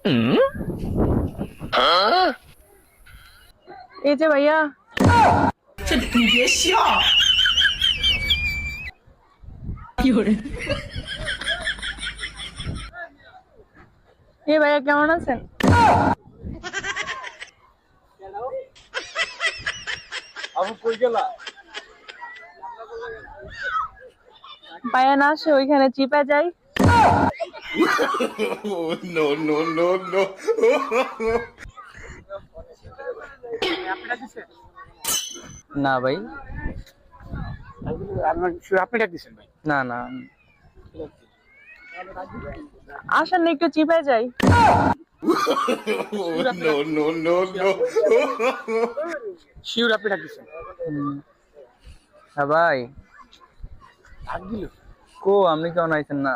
এই যে ভাইয়া, এই ভাইয়া কেমন আছেন? ভাইয়া না আসে ওইখানে চিপা যাই। No, no, no, no. না ভাই, আপনি ডাক দিচ্ছেন ভাই? না না। আসেন না একটু চিপা যাই। No, no, no, no. Sure আপনি ডাক দিচ্ছেন? হ্যাঁ ভাই, ডাক দিল। আপনি কেমন আইছেন না?